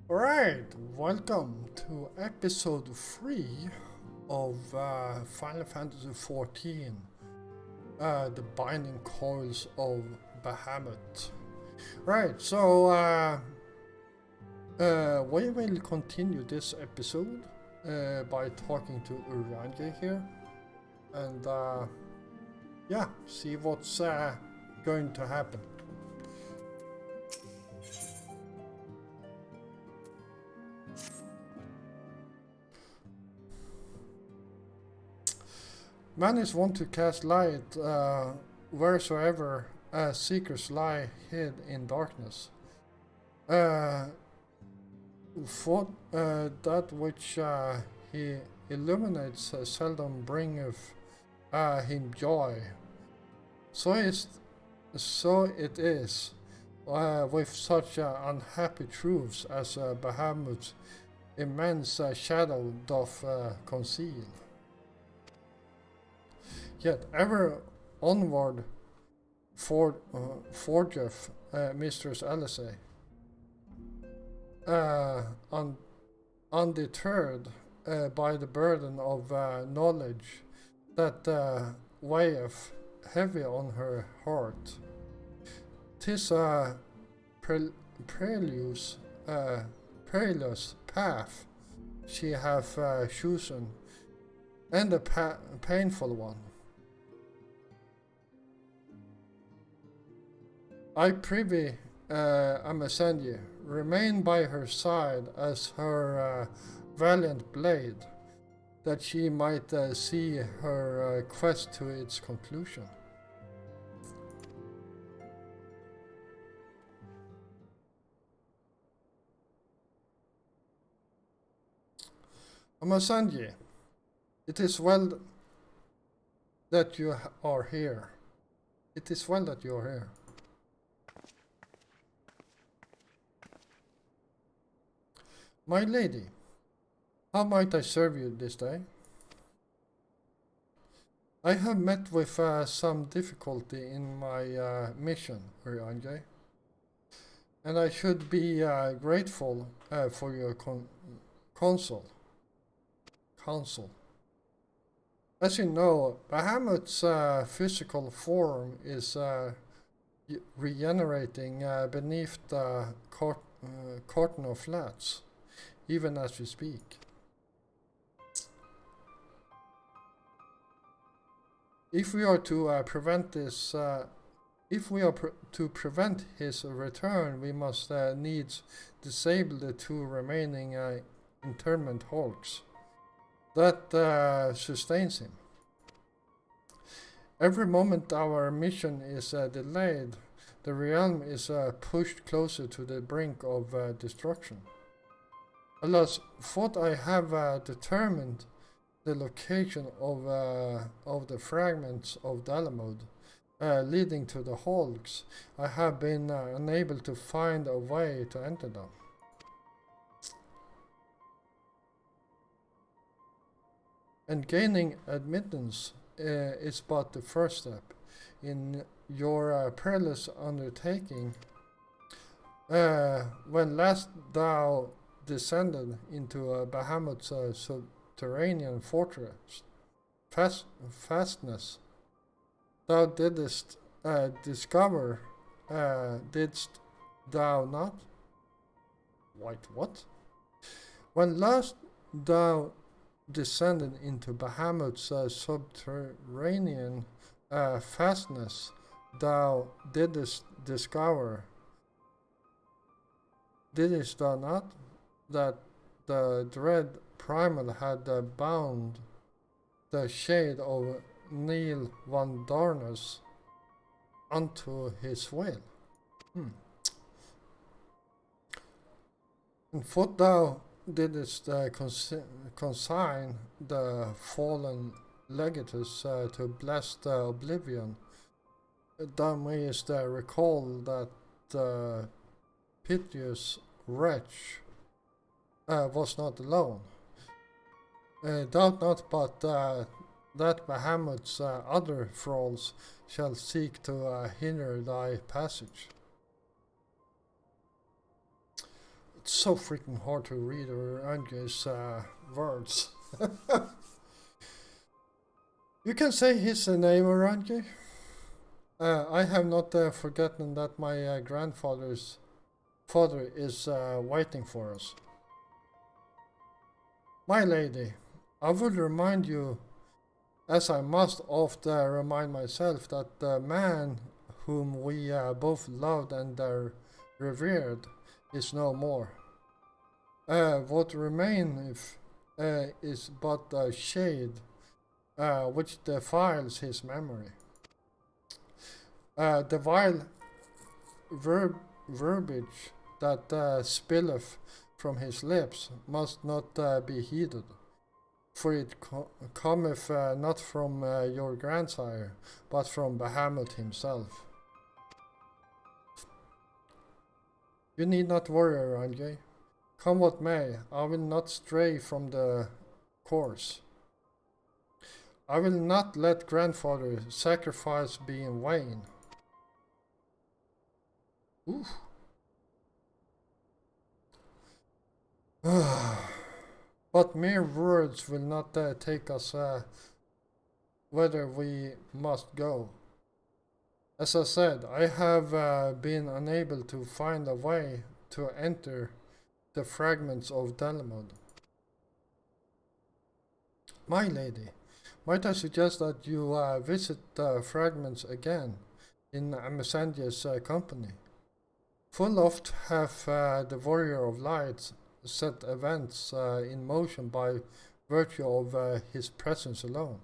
Alright, welcome to episode 3 of Final Fantasy XIV, The Binding Coils of Bahamut. Right, so we will continue this episode by talking to Uranje here and yeah, see what's going to happen. Man is wont to cast light wheresoever seekers lie hid in darkness. For that which he illuminates seldom bringeth him joy. So it is with such unhappy truths as Bahamut's immense shadow doth conceal. Yet ever onward forgeth Mistress Alice, undeterred by the burden of knowledge that weigheth heavy on her heart. 'Tis a perilous path she hath chosen, and a painful one. I prithee, Amasandia, remain by her side as her valiant blade, that she might see her quest to its conclusion. Amasandia, it is well that you are here. It is well that you are here. My lady, how might I serve you this day? I have met with some difficulty in my mission, Uranje, and I should be grateful for your counsel. As you know, Bahamut's physical form is regenerating beneath the curtain of flats, even as we speak. If we are to prevent this, to prevent his return, we must needs disable the two remaining internment hulks that sustains him. Every moment our mission is delayed, the realm is pushed closer to the brink of destruction. Alas, thought I have determined the location of the fragments of Dalamud leading to the hulks, I have been unable to find a way to enter them. And gaining admittance is but the first step in your perilous undertaking. When last thou descended into Bahamut's subterranean fortress fastness, thou didst discover, didst thou not? Wait, what? When last thou descended into Bahamut's subterranean fastness, thou didst discover, didst thou not, that the dread primal had bound the shade of Neil van Darnus unto his will? And for thou didst consign the fallen legatus to blessed oblivion, thou mayest recall that the piteous wretch was not alone. Doubt not but that Bahamut's other thralls shall seek to hinder thy passage. It's so freaking hard to read Range's words. You can say his name, Range. I have not forgotten that my grandfather's father is waiting for us. My lady, I will remind you, as I must oft remind myself, that the man whom we both loved and revered is no more. What remains is but a shade which defiles his memory. The vile verbiage that spilleth from his lips must not be heeded, for it cometh not from your grandsire, but from Bahamut himself. You need not worry, Ranjay. Come what may, I will not stray from the course. I will not let grandfather's sacrifice be in vain. Oof. But mere words will not take us whither we must go. As I said, I have been unable to find a way to enter the fragments of Dalamud. My lady, might I suggest that you visit the fragments again in Amisandia's company? Full oft have the warrior of light set events in motion by virtue of his presence alone.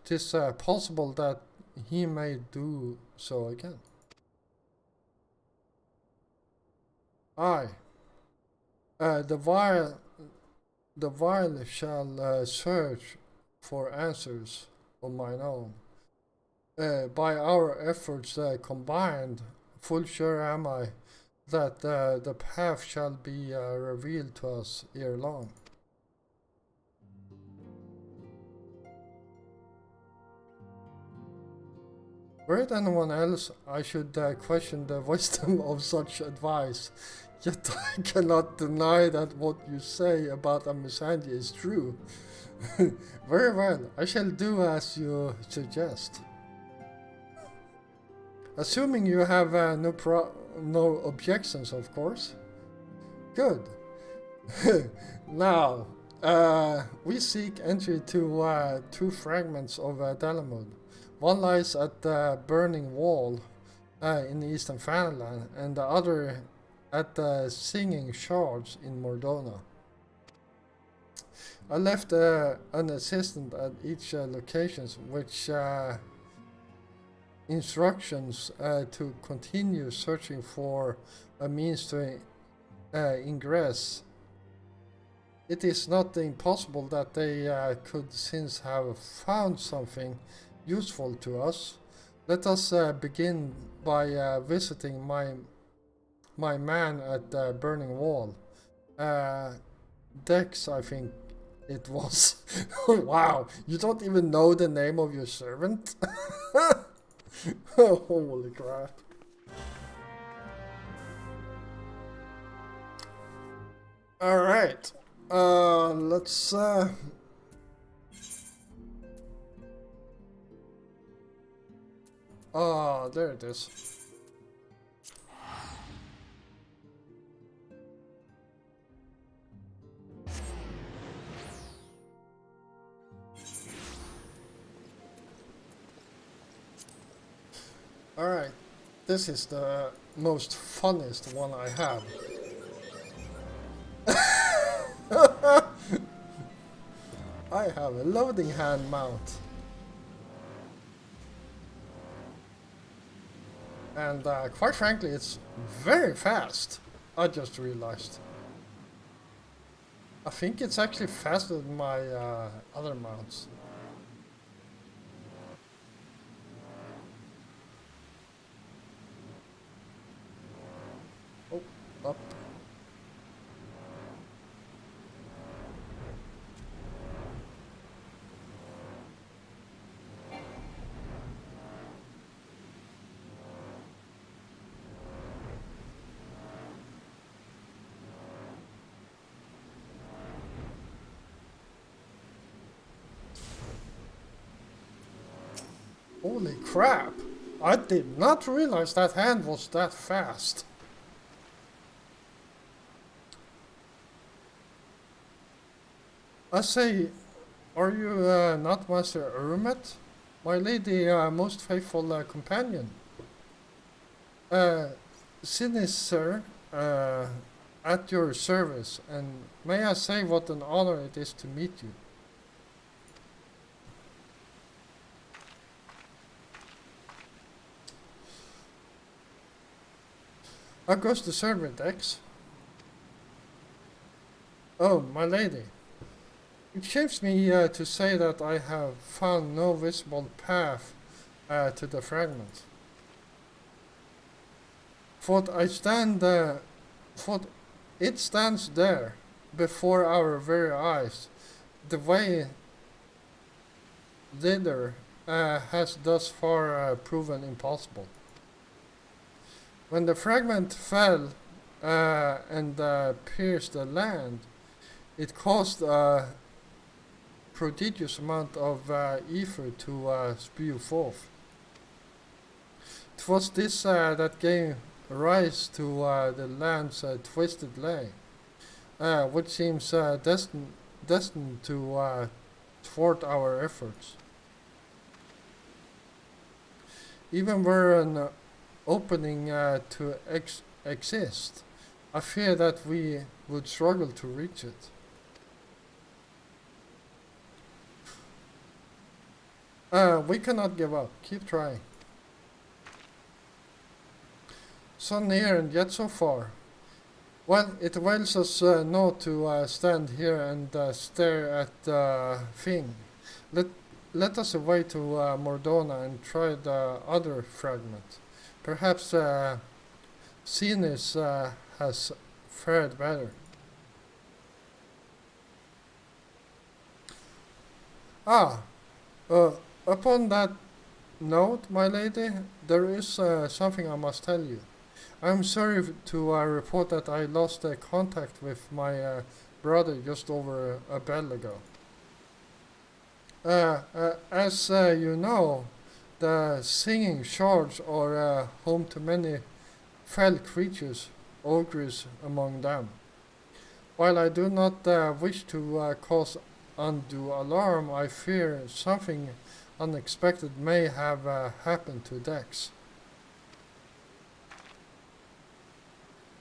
'Tis possible that he may do so again. Aye, the while shall search for answers of mine own. By our efforts combined, full sure am I that the path shall be revealed to us ere long. Were it anyone else, I should question the wisdom of such advice, yet I cannot deny that what you say about Amisandia is true. Very well, I shall do as you suggest. Assuming you have no objections, of course. Good. Now, we seek entry to two fragments of Dalamud. One lies at the Burning Wall in the Eastern Fanaland, and the other at the Singing Shards in Mordona. I left an assistant at each location, which instructions to continue searching for a means to ingress. It is not impossible that they could since have found something useful to us. Let us begin by visiting my man at the Burning Wall. Dex, I think it was. Wow, you don't even know the name of your servant? Holy crap. Alright. Let's oh, there it is. Alright, this is the most funniest one I have. I have a loading hand mount. And quite frankly, it's very fast. I just realized. I think it's actually faster than my other mounts. Oh, up. Holy crap! I did not realize that hand was that fast. I say, are you not Master Urumet? My lady, most faithful companion. Sinis, sir, at your service, and may I say what an honor it is to meet you. How goes the servant, X? Oh, my lady. It shames me to say that I have found no visible path to the fragment. For it stands there, before our very eyes. The way thither has thus far proven impossible. When the fragment fell and pierced the land, it caused a prodigious amount of ether to spew forth. It was this that gave rise to the land's twisted lay, which seems destined to thwart our efforts. Even were an opening to exist, I fear that we would struggle to reach it. We cannot give up. Keep trying. So near and yet so far. Well, it awails us not to stand here and stare at the thing. Let us away to Mordona and try the other fragment. Perhaps Cenis has fared better. Ah, upon that note, my lady, there is something I must tell you. I am sorry to report that I lost contact with my brother just over a bell ago. As you know, the singing shards are home to many fell creatures, ogres among them. While I do not wish to cause undue alarm, I fear something unexpected may have happened to Dex.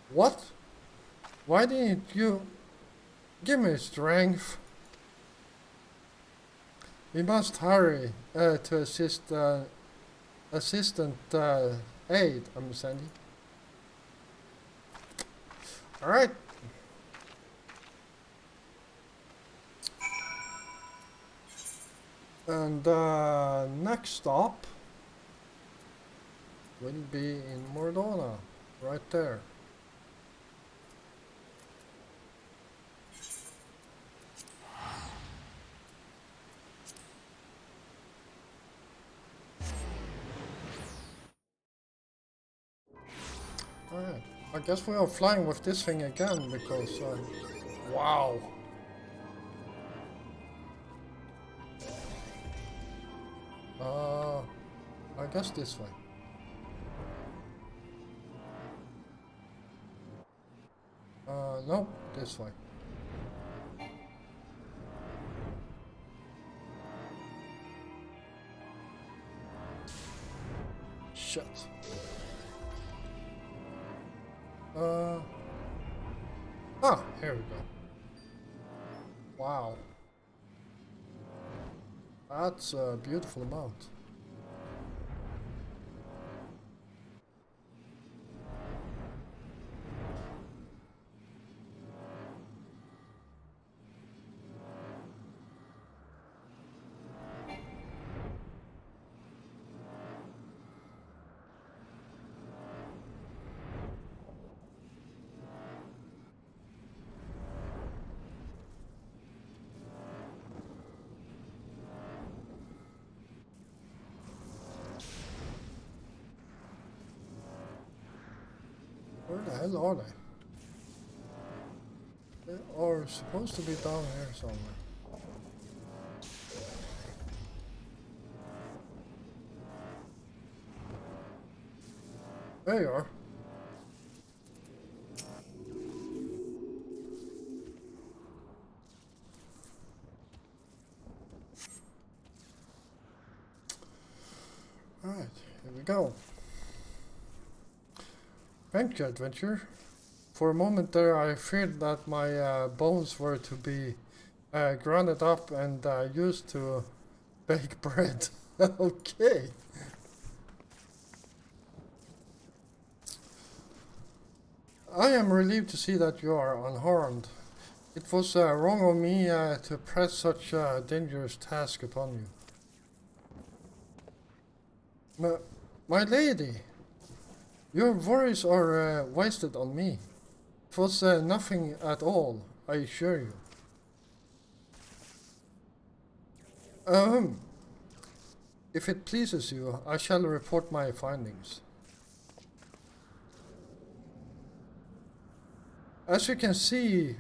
What? Why didn't you give me strength? We must hurry to assist assistant aid, I'm sending. Alright. And next stop will be in Mordona, right there. Alright, I guess we are flying with this thing again because, wow. I guess this way. No, this way. Shit. Here we go. Wow. That's a beautiful amount. Where the hell are they? They are supposed to be down here somewhere. There you are. Alright, here we go. Thank you, adventure. For a moment there I feared that my bones were to be grounded up and used to bake bread. Okay. I am relieved to see that you are unharmed. It was wrong of me to press such a dangerous task upon you. My lady, your worries are wasted on me. It was nothing at all, I assure you. If it pleases you, I shall report my findings. As you can see,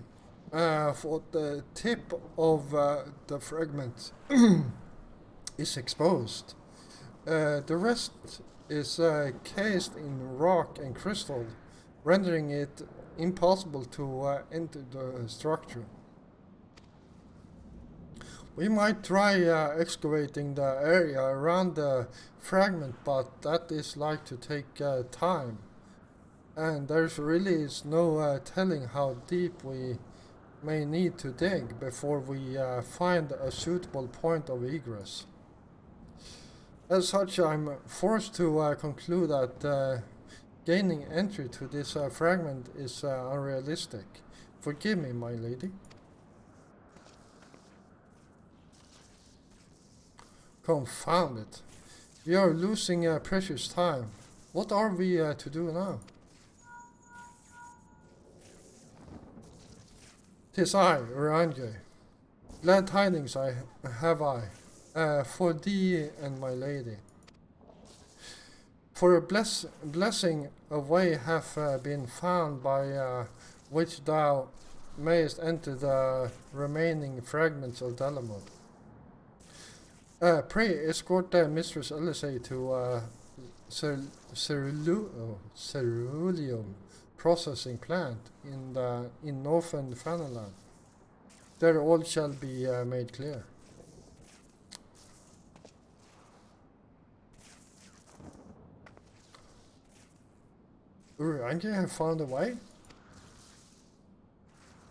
for the tip of the fragment is exposed. The rest is cased in rock and crystal, rendering it impossible to enter the structure. We might try excavating the area around the fragment, but that is like to take time. And there's really no telling how deep we may need to dig before we find a suitable point of egress. As such, I'm forced to conclude that gaining entry to this fragment is unrealistic. Forgive me, my lady. Confound it. We are losing precious time. What are we to do now? 'Tis I, Uranje. Glad tidings have I, for thee and my lady. For a blessing a way hath been found by which thou mayest enter the remaining fragments of Dalamod. Pray escort Mistress Elisay to Ceruleum processing plant in northern Fanaland. There all shall be made clear. Uranje have found a way?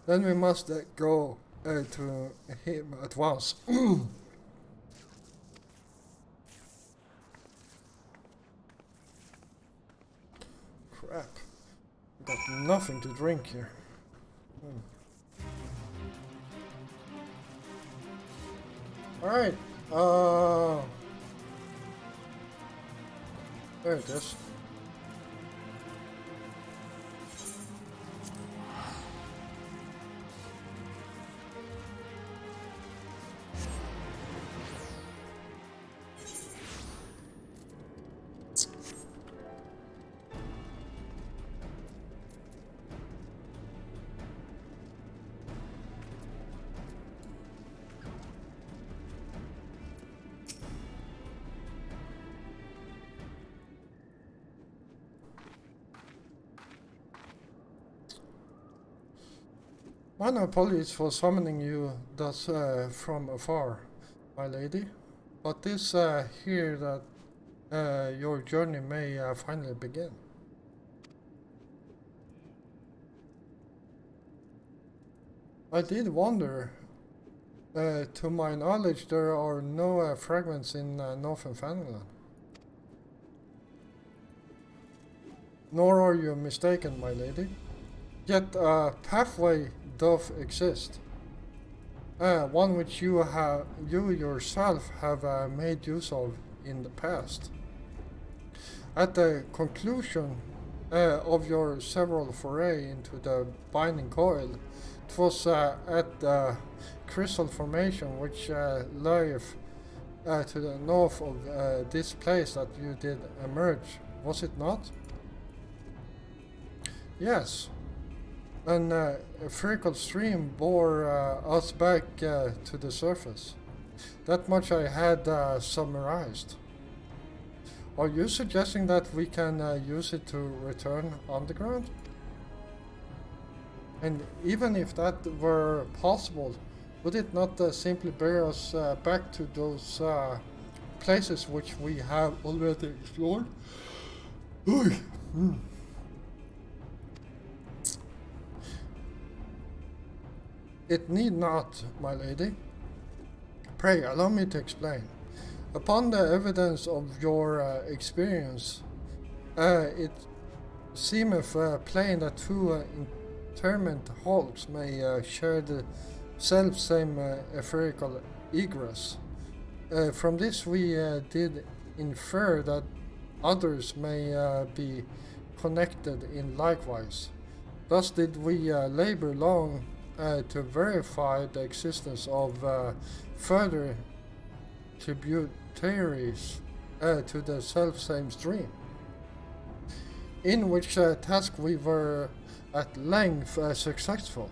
Then we must go to him at once. Crap. Got nothing to drink here. Alright, there it is. My apologies for summoning you thus from afar, my lady, but this here that your journey may finally begin. I did wonder. To my knowledge, there are no fragments in northern Fanaland. Nor are you mistaken, my lady. Yet a pathway doth exist, one which you yourself have made use of in the past. At the conclusion of your several foray into the binding coil, it was at the crystal formation which lieth to the north of this place that you did emerge, was it not? Yes. A fecal stream bore us back to the surface. That much I had summarized. Are you suggesting that we can use it to return underground? And even if that were possible, would it not simply bear us back to those places which we have already explored? It need not, my lady. Pray, allow me to explain. Upon the evidence of your experience, it seemeth plain that two interment hulks may share the self-same etherical egress. From this we did infer that others may be connected in likewise. Thus did we labor long to verify the existence of further tributaries to the self-same stream, in which task we were at length successful.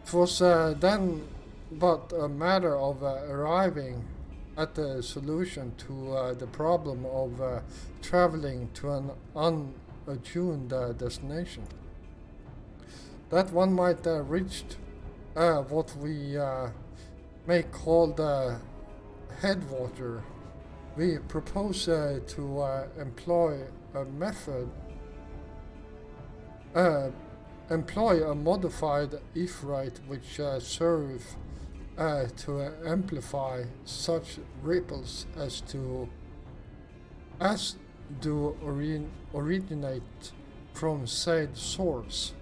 It was then but a matter of arriving at the solution to the problem of traveling to an unattuned destination. That one might reach what we may call the headwater. We propose to employ a method, employ a modified Ephraite which serve to amplify such ripples as do originate from said source.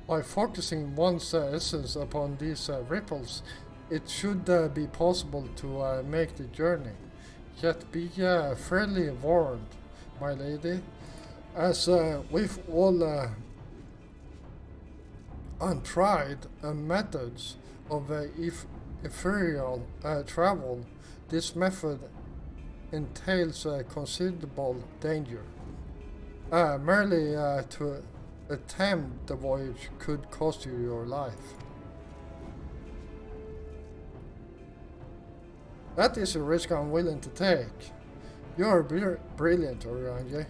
By focusing one's essence upon these ripples, it should be possible to make the journey. Yet be fairly warned, my lady, as with all untried methods of ethereal travel, this method entails considerable danger. Merely to attempt the voyage could cost you your life. That is a risk I'm willing to take. You are brilliant, Orange.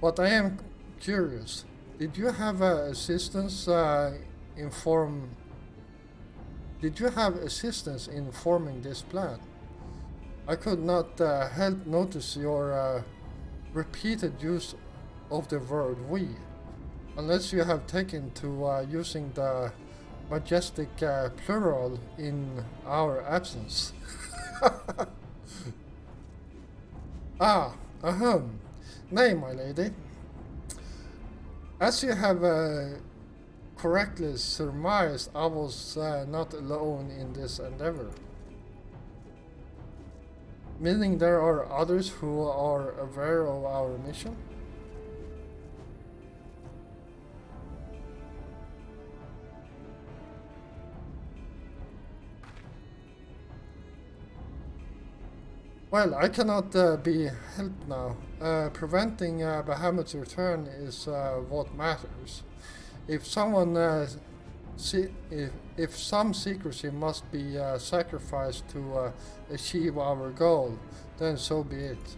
But I am curious. Did you have assistance in forming this plan? I could not help notice your repeated use of the word we, unless you have taken to using the majestic plural in our absence. Nay, my lady. As you have correctly surmised, I was not alone in this endeavor. Meaning there are others who are aware of our mission? Well, I cannot be helped now. Preventing Bahamut's return is what matters. If someone, if some secrecy must be sacrificed to achieve our goal, then so be it.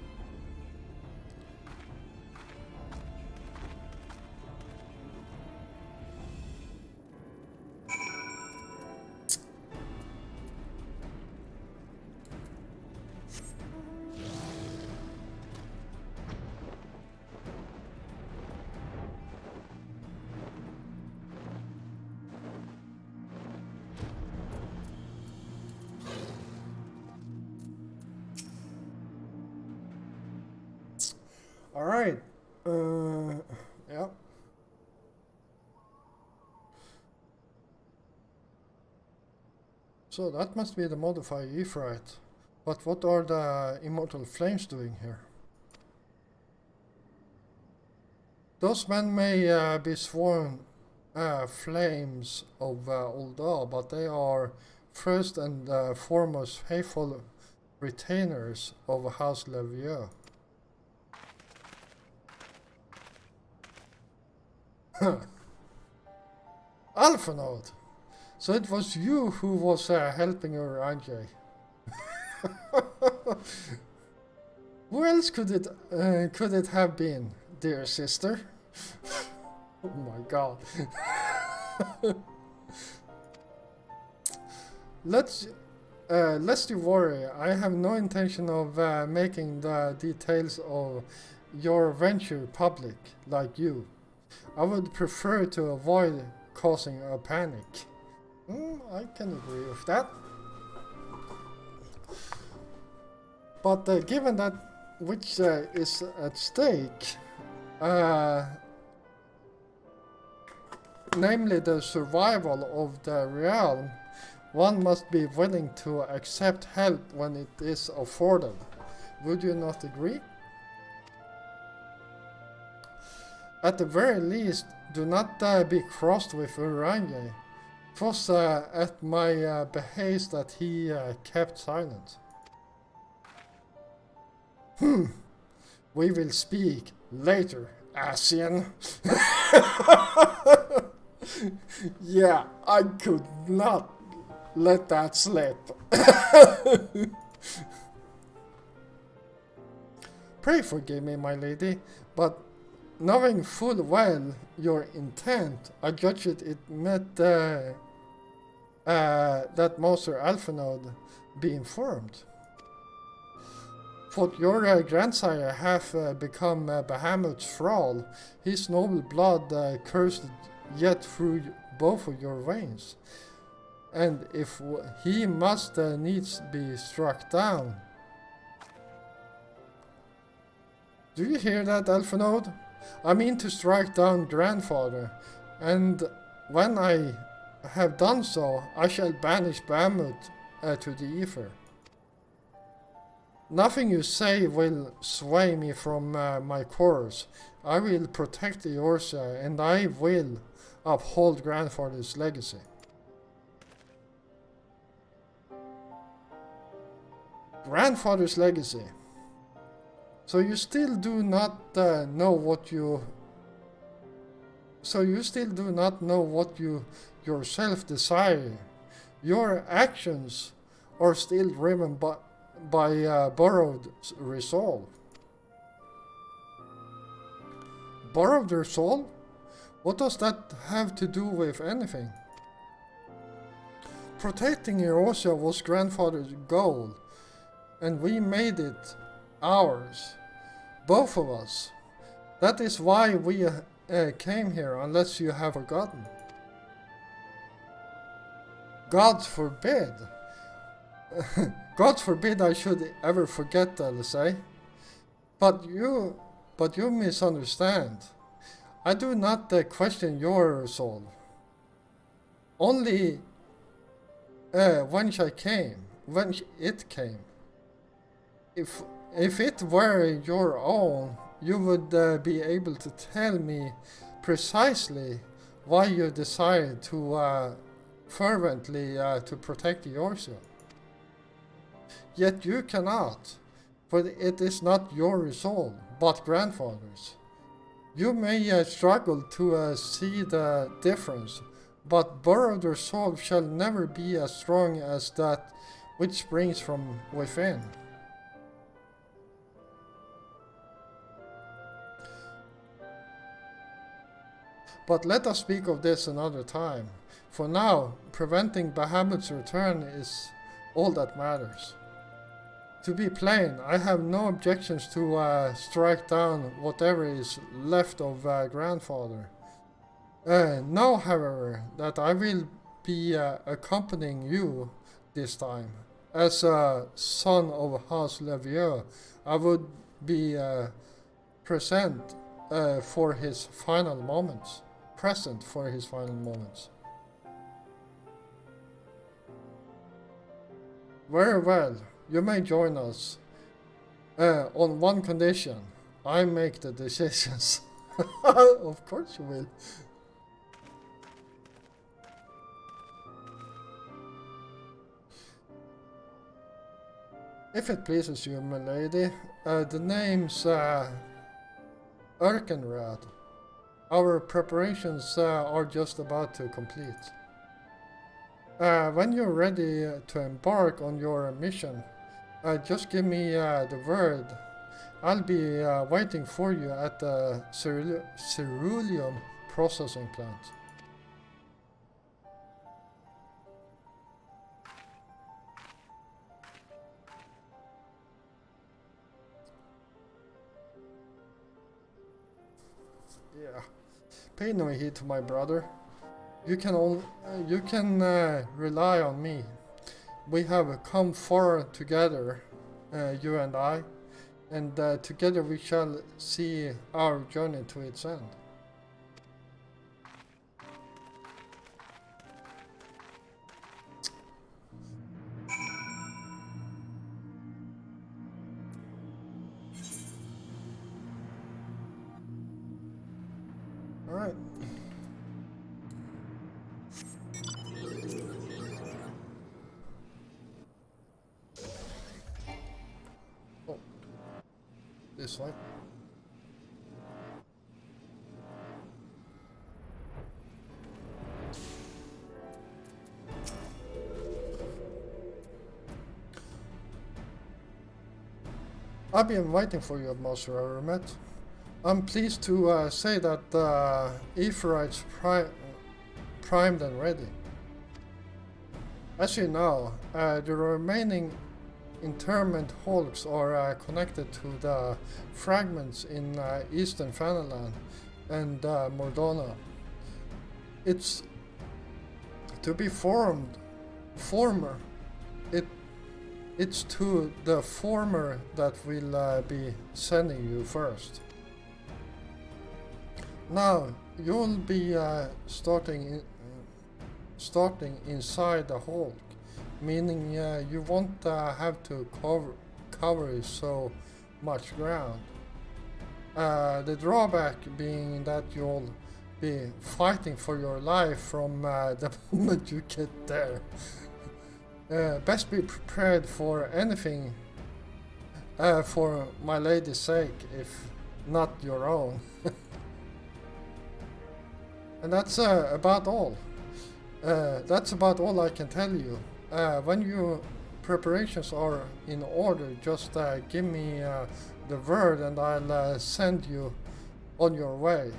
All right. Yeah. So that must be the modified Ephraite. But what are the immortal flames doing here? Those men may be sworn flames of Ulda, but they are first and foremost faithful retainers of House Levieux. Alphanode! So it was you who was helping her, Anjay. Who else could it have been, dear sister? Oh my god. Let's you worry. I have no intention of making the details of your venture public like you. I would prefer to avoid causing a panic. I can agree with that. But given that which is at stake, namely the survival of the realm, one must be willing to accept help when it is afforded. Would you not agree? At the very least, do not be crossed with Uranje. It was at my behest that he kept silent. We will speak later, Asian. Yeah, I could not let that slip. Pray forgive me, my lady, but knowing full well your intent, I judged it meant that Master Alphenode be informed. For your grandsire have become Bahamut's thrall, his noble blood coursed yet through both of your veins. And if he must needs be struck down. Do you hear that, Alphenode? I mean to strike down grandfather, and when I have done so, I shall banish Bahamut to the ether. Nothing you say will sway me from my course. I will protect the Eorzea, and I will uphold grandfather's legacy. Grandfather's legacy. So you still do not know what you. So you still do not know what you yourself desire. Your actions are still driven by borrowed resolve. Borrowed resolve? What does that have to do with anything? Protecting Eorzea was grandfather's goal, and we made it ours, both of us. That is why we came here, unless you have forgotten. God forbid. God forbid I should ever forget, I'll say. But you misunderstand. I do not question your soul. Only when it came. If it were your own, you would be able to tell me precisely why you decided to fervently to protect Eorzea. Yet you cannot, for it is not your resolve, but grandfather's. You may struggle to see the difference, but borrowed resolve shall never be as strong as that which springs from within. But let us speak of this another time. For now, preventing Bahamut's return is all that matters. To be plain, I have no objections to strike down whatever is left of grandfather. Know, however, that I will be accompanying you this time. As a son of House Levieux, I would be present for his final moments. Very well, you may join us. On one condition, I make the decisions. Of course you will. If it pleases you, my lady, the name's Erkenrad. Our preparations are just about to complete. When you're ready to embark on your mission, Just give me the word. I'll be waiting for you at the ceruleum processing plant. Yeah. Pay no heed to my brother. You can rely on me. We have come far together, you and I, and together we shall see our journey to its end. All right. Oh, this way. I've been waiting for you, Master Aramet. I'm pleased to say that the Aetherites primed and ready. As you know, the remaining interment hulks are connected to the fragments in Eastern Fanaland and Mordona. It's to be former. It's to the former that we'll be sending you first. Now you'll be starting inside the Hulk, meaning you won't have to cover so much ground. The drawback being that you'll be fighting for your life from the moment you get there. Best be prepared for anything for my lady's sake, if not your own. And that's about all. That's about all I can tell you. When your preparations are in order, just give me the word and I'll send you on your way.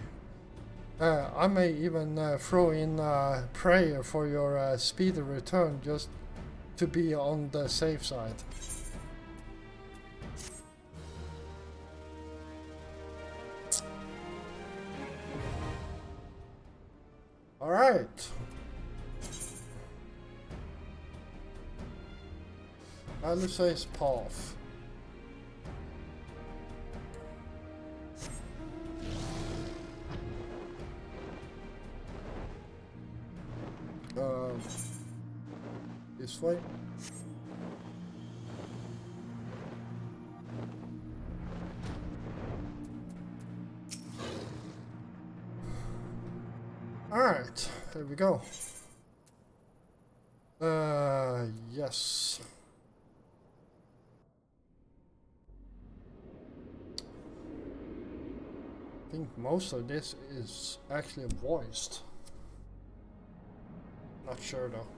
I may even throw in prayer for your speedy return, just to be on the safe side. All right. Alice's path. This way. All right, there we go. Yes. I think most of this is actually voiced. Not sure though.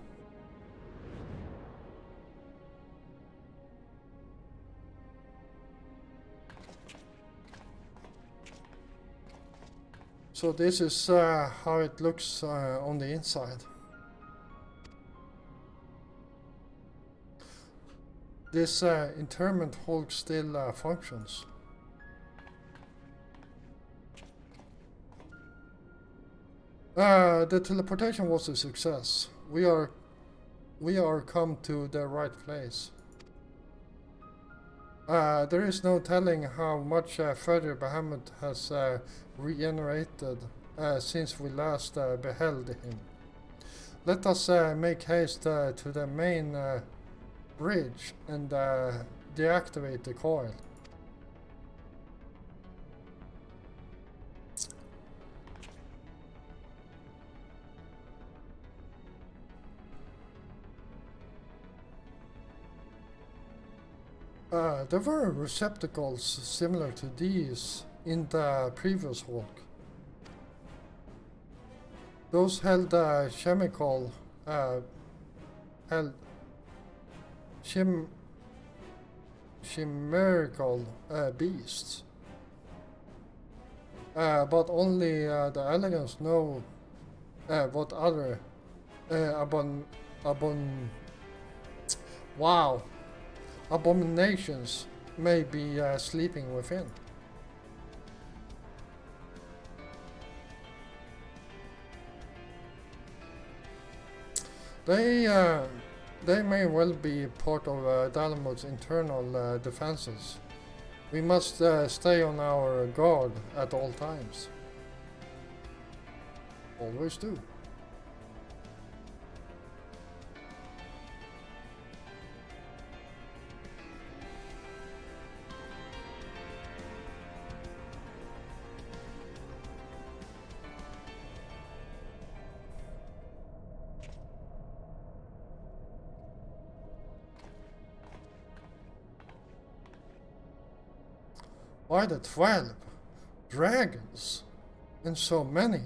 So this is how it looks on the inside. This interment Hulk still functions. The teleportation was a success. We are come to the right place. There is no telling how much further Bahamut has regenerated since we last beheld him. Let us make haste to the main bridge and deactivate the coil. There were receptacles similar to these in the previous Hulk. Those held chimerical beasts. But only the elegants know what other abon wow abominations may be sleeping within. They may well be part of Dalamud's internal defenses. We must stay on our guard at all times. Always do. Why the 12 dragons and so many?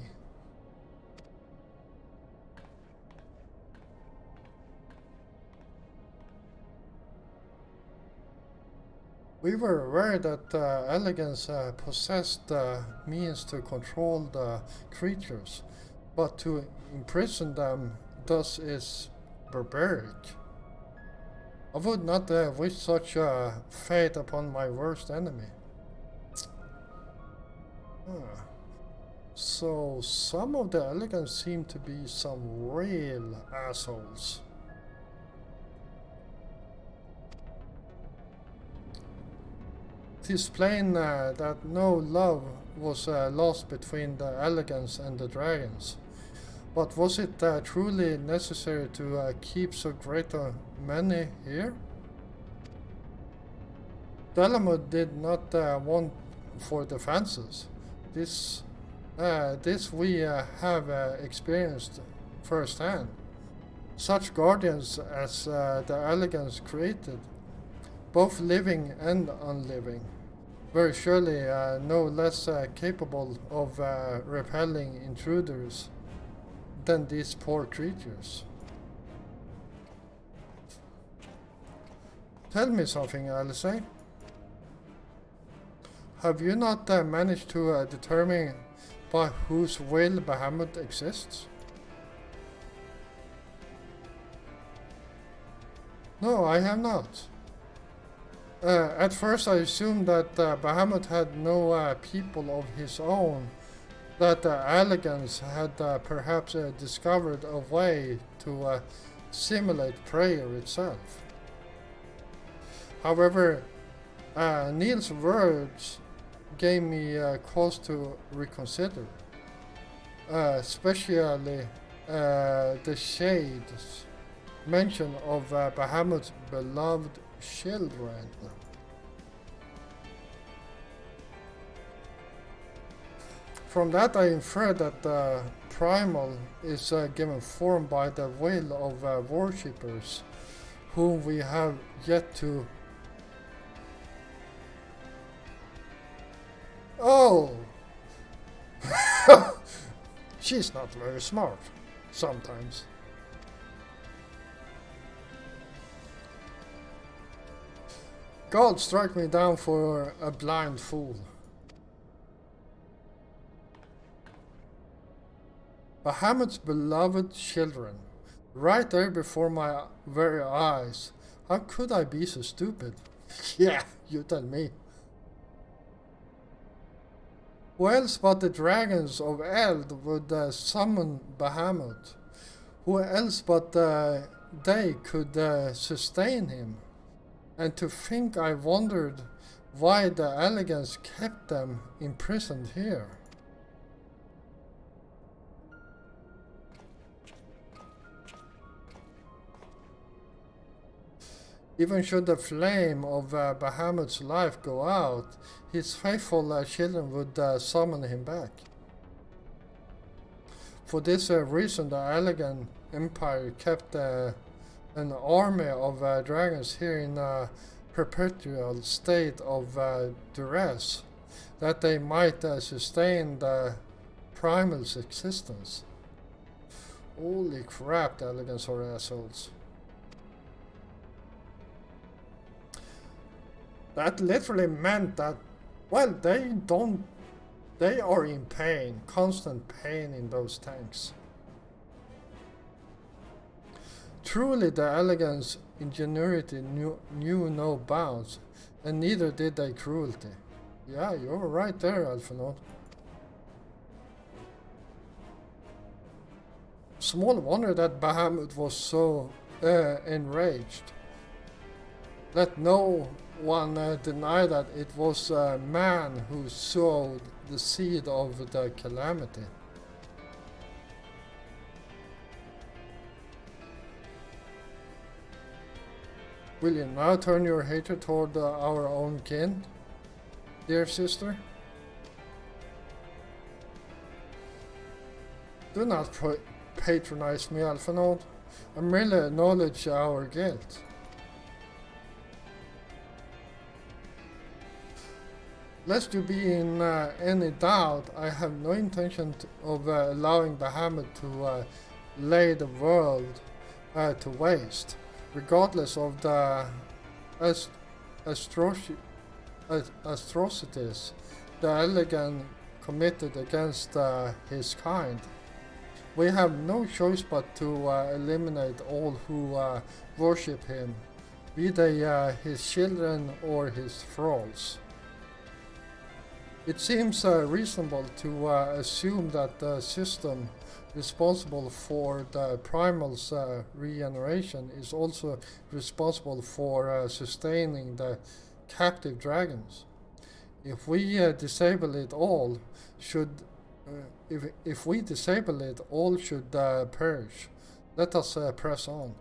We were aware that elegance possessed the means to control the creatures, but to imprison them thus is barbaric. I would not wish such a fate upon my worst enemy. So some of the elegants seem to be some real assholes. It is plain that no love was lost between the elegants and the dragons. But was it truly necessary to keep so great a many here? Dalamud did not want for defenses. This we have experienced firsthand. Such guardians as the elegants created, both living and unliving, were surely no less capable of repelling intruders than these poor creatures. Tell me something, Alice. Have you not managed to determine by whose will Bahamut exists? No, I have not. At first I assumed that Bahamut had no people of his own, that the elegants had perhaps discovered a way to simulate prayer itself. However, Neil's words gave me cause to reconsider, especially the shades mention of Bahamut's beloved children. From that I infer that the primal is given form by the will of worshippers whom we have yet to... Oh! She's not very smart, sometimes. God strike me down for a blind fool. Bahamut's beloved children, right there before my very eyes. How could I be so stupid? Yeah, you tell me. Who else but the dragons of Eld would summon Bahamut? Who else but they could sustain him? And to think I wondered why the elegants kept them imprisoned here. Even should the flame of Bahamut's life go out, his faithful children would summon him back. For this reason, the Elegant Empire kept an army of dragons here in a perpetual state of duress, that they might sustain the primal's existence. Holy crap, the elegants are assholes. That literally meant that, well, they are in pain, constant pain in those tanks. Truly the elegance, ingenuity knew no bounds, and neither did they cruelty. Yeah, you're right there, Alphinaud. Small wonder that Bahamut was so enraged. Let no one deny that it was man who sowed the seed of the calamity. Will you now turn your hatred toward our own kin, dear sister? Do not patronize me, Alphinaud. I merely acknowledge our guilt. Lest you be in any doubt, I have no intention of allowing Bahamut to lay the world to waste, regardless of the atrocities the elegant committed against his kind. We have no choice but to eliminate all who worship him, be they his children or his thralls. It seems reasonable to assume that the system responsible for the primal's regeneration is also responsible for sustaining the captive dragons. If we disable it all, if we disable it, all should perish. Let us press on.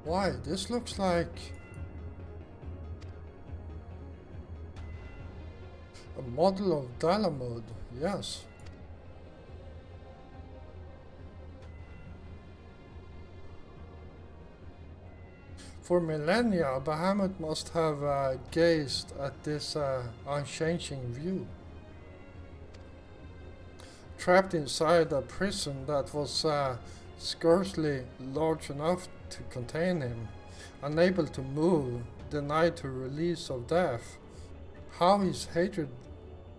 Why, this looks like a model of Dalamud, yes. For millennia, Bahamut must have gazed at this unchanging view. Trapped inside a prison that was scarcely large enough to contain him, unable to move, denied to release of death, how his hatred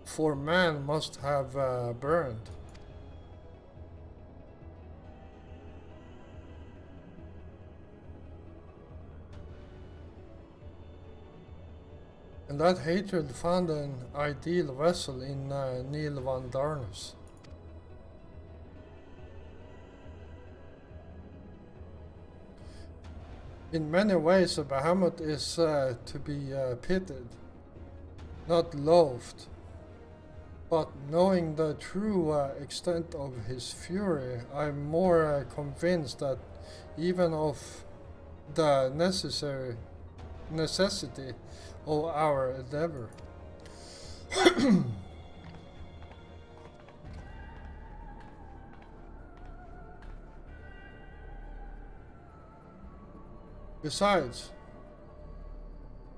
for man must have burned. And that hatred found an ideal vessel in Neil van Darnus. In many ways, Bahamut is to be pitied, not loathed. But knowing the true extent of his fury, I'm more convinced that even of the necessity of our endeavor. Besides,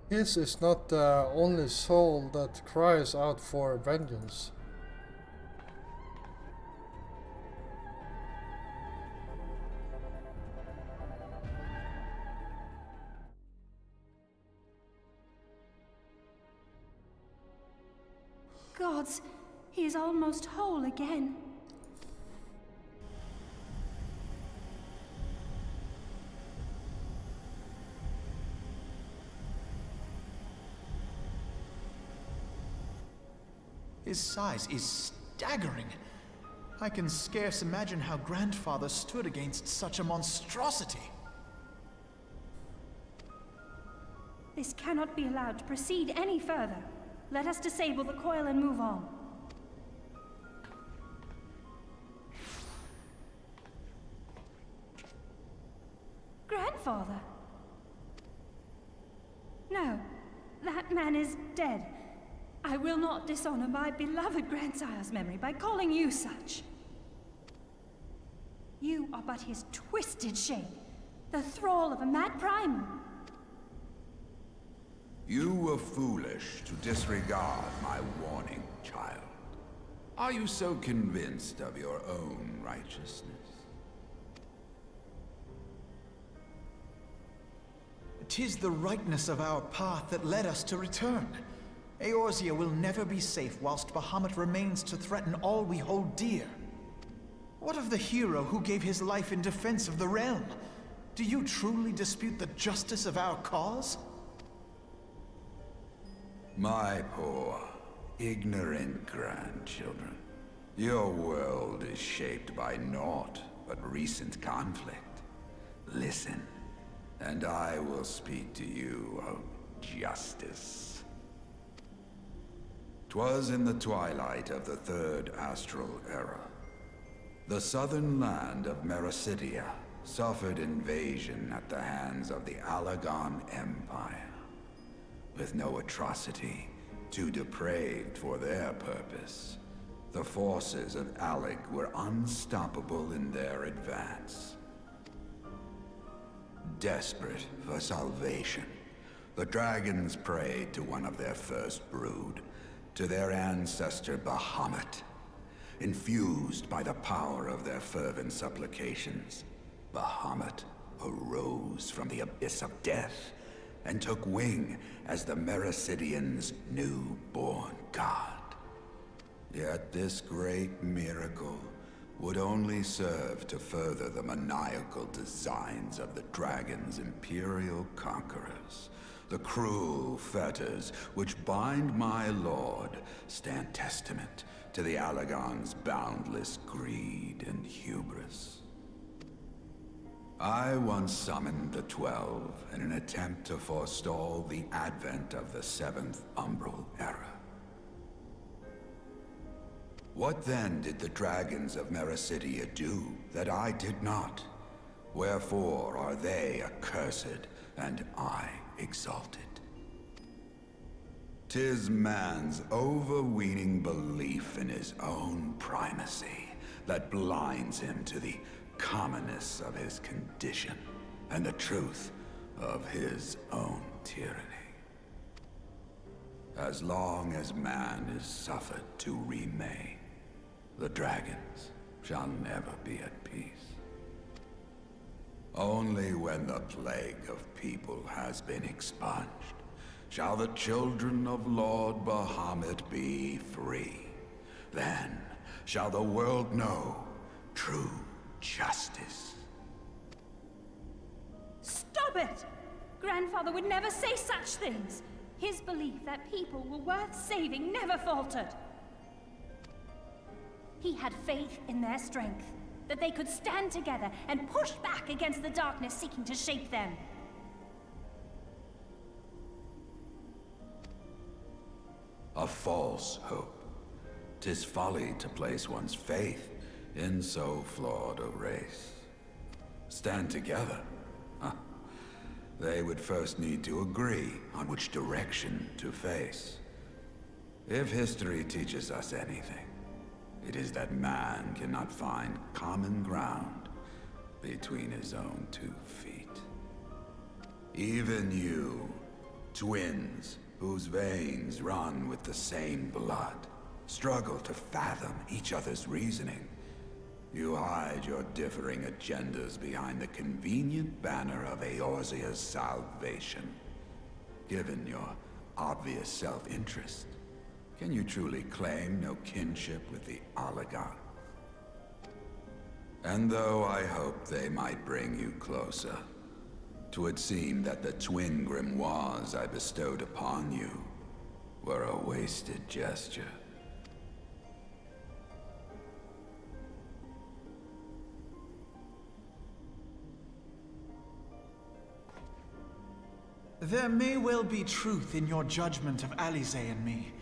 his is not the only soul that cries out for vengeance. Gods, he is almost whole again. His size is staggering. I can scarce imagine how Grandfather stood against such a monstrosity. This cannot be allowed to proceed any further. Let us disable the coil and move on. Grandfather! No, that man is dead. I will not dishonor my beloved grandsire's memory by calling you such. You are but his twisted shade, the thrall of a mad primal. You were foolish to disregard my warning, child. Are you so convinced of your own righteousness? 'Tis the rightness of our path that led us to return. Eorzea will never be safe whilst Bahamut remains to threaten all we hold dear. What of the hero who gave his life in defense of the realm? Do you truly dispute the justice of our cause? My poor, ignorant grandchildren. Your world is shaped by naught but recent conflict. Listen, and I will speak to you of justice. 'Twas in the twilight of the Third Astral Era. The southern land of Mericidia suffered invasion at the hands of the Alagon Empire. With no atrocity too depraved for their purpose, the forces of Alec were unstoppable in their advance. Desperate for salvation, the dragons prayed to one of their first brood, to their ancestor Bahamut. Infused by the power of their fervent supplications, Bahamut arose from the abyss of death and took wing as the Mericidians' new-born god. Yet this great miracle would only serve to further the maniacal designs of the dragon's imperial conquerors. The cruel fetters which bind my lord stand testament to the Alagon's boundless greed and hubris. I once summoned the 12 in an attempt to forestall the advent of the 7th Umbral Era. What then did the dragons of Mericidia do that I did not? Wherefore are they accursed and I exalted? 'Tis man's overweening belief in his own primacy that blinds him to the commonness of his condition and the truth of his own tyranny. As long as man is suffered to remain, the dragons shall never be at peace. Only when the plague of people has been expunged shall the children of Lord Bahamut be free. Then shall the world know true justice. Stop it! Grandfather would never say such things. His belief that people were worth saving never faltered. He had faith in their strength, that they could stand together and push back against the darkness seeking to shape them. A false hope. 'Tis folly to place one's faith in so flawed a race. Stand together? Huh. They would first need to agree on which direction to face. If history teaches us anything, it is that man cannot find common ground between his own 2 feet. Even you, twins whose veins run with the same blood, struggle to fathom each other's reasoning. You hide your differing agendas behind the convenient banner of Eorzea's salvation. Given your obvious self-interest, can you truly claim no kinship with the Alagon? And though I hope they might bring you closer, 'twould seem that the twin grimoires I bestowed upon you were a wasted gesture. There may well be truth in your judgment of Alize and me,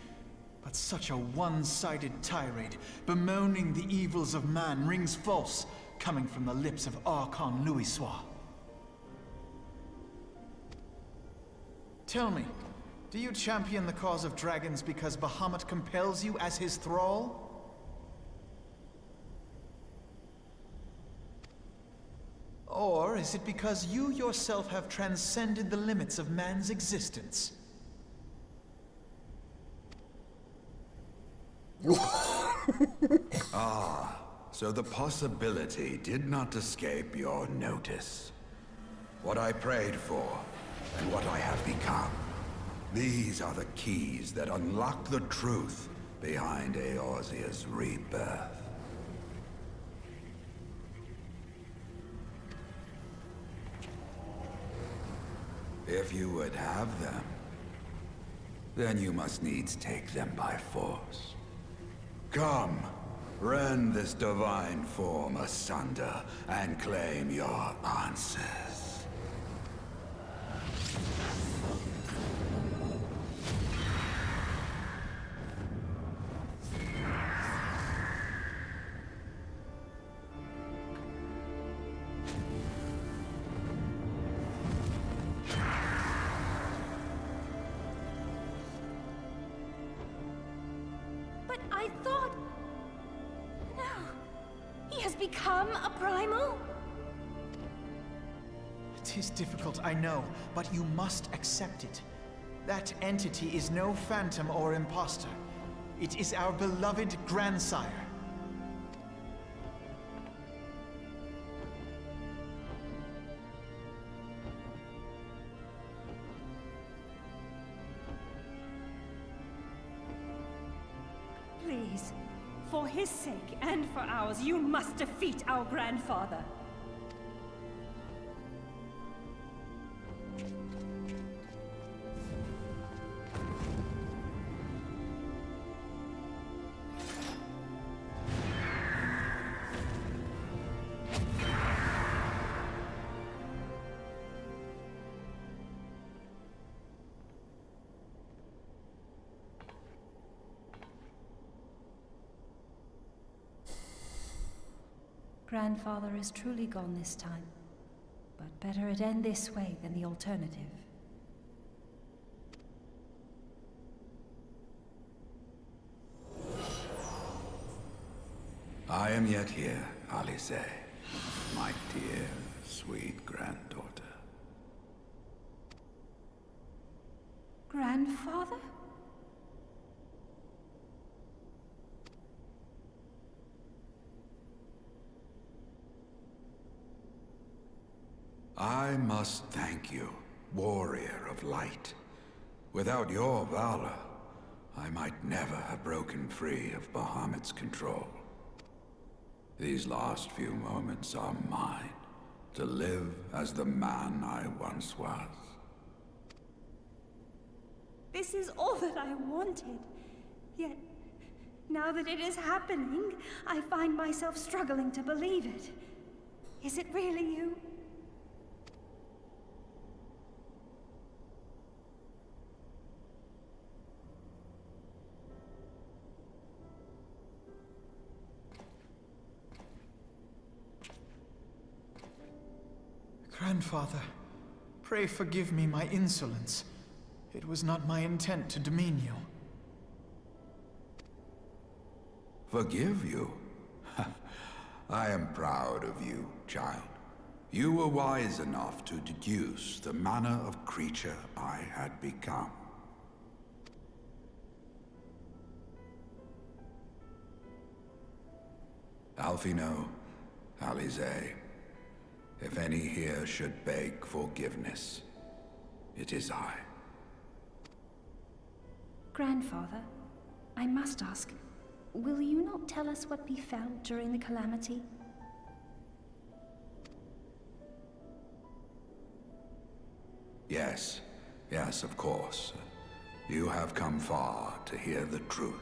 but such a one-sided tirade bemoaning the evils of man rings false, coming from the lips of Archon Louisoix. Tell me, do you champion the cause of dragons because Bahamut compels you as his thrall? Or is it because you yourself have transcended the limits of man's existence? So the possibility did not escape your notice. What I prayed for, and what I have become. These are the keys that unlock the truth behind Eorzea's rebirth. If you would have them, then you must needs take them by force. Come, rend this divine form asunder and claim your answers. But I thought... No. He has become a primal? It is difficult, I know, but you must accept it. That entity is no phantom or imposter. It is our beloved grandsire. Please, for his sake and for ours, you must defeat our grandfather. Grandfather is truly gone this time, but better it end this way than the alternative. I am yet here, Alice, my dear, sweet granddaughter. Grandfather? I must thank you, warrior of light. Without your valor, I might never have broken free of Bahamut's control. These last few moments are mine, to live as the man I once was. This is all that I wanted. Yet, now that it is happening, I find myself struggling to believe it. Is it really you? Grandfather, pray forgive me my insolence. It was not my intent to demean you. Forgive you? I am proud of you, child. You were wise enough to deduce the manner of creature I had become. Alfino, Alize, if any here should beg forgiveness, it is I. Grandfather, I must ask, will you not tell us what befell during the calamity? Yes, yes, of course. You have come far to hear the truth.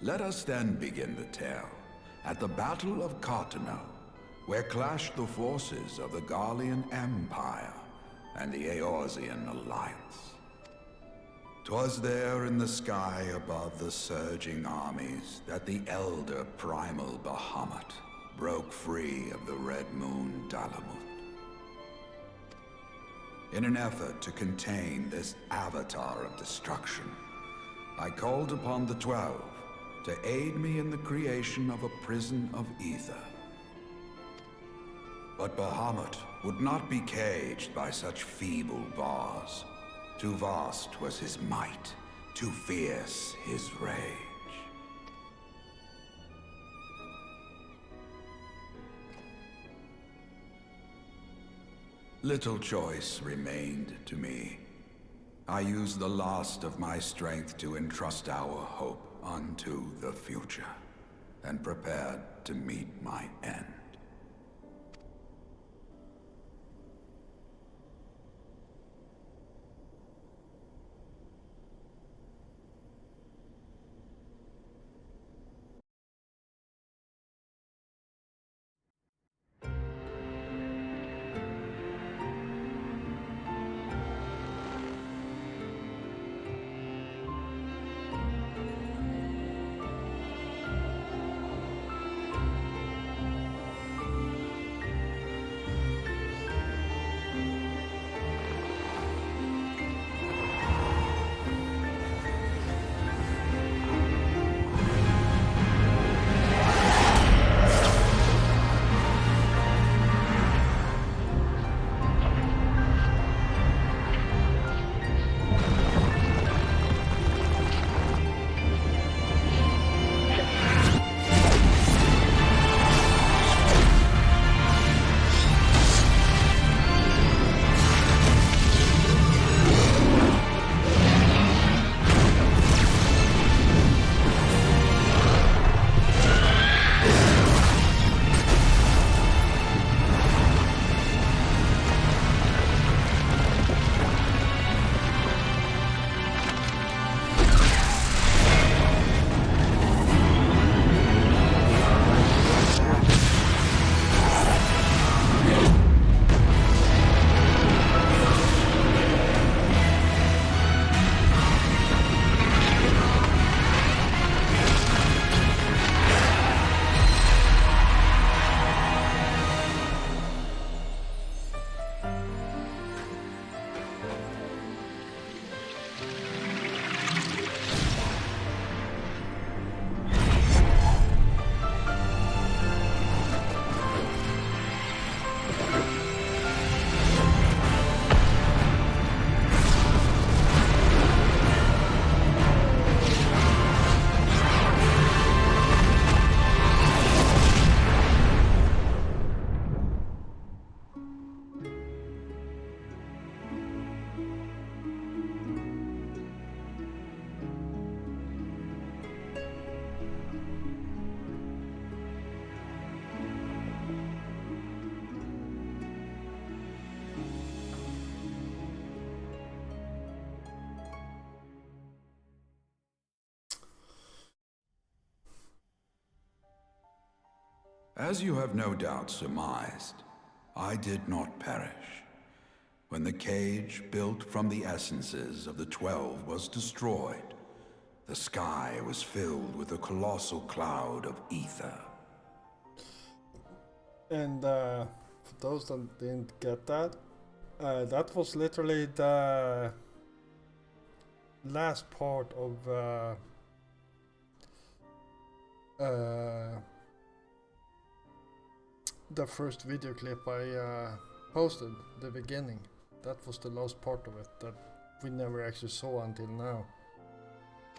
Let us then begin the tale at the Battle of Cartano, where clashed the forces of the Garlean Empire and the Eorzean Alliance. 'Twas there in the sky above the surging armies that the elder primal Bahamut broke free of the Red Moon Dalamut. In an effort to contain this avatar of destruction, I called upon the 12 to aid me in the creation of a prison of ether. But Bahamut would not be caged by such feeble bars. Too vast was his might, too fierce his rage. Little choice remained to me. I used the last of my strength to entrust our hope unto the future, and prepared to meet my end. As you have no doubt surmised, I did not perish. When the cage built from the essences of the 12 was destroyed, the sky was filled with a colossal cloud of ether. And for those that didn't get that, that was literally the last part of the first video clip I posted, the beginning. That was the last part of it that we never actually saw until now.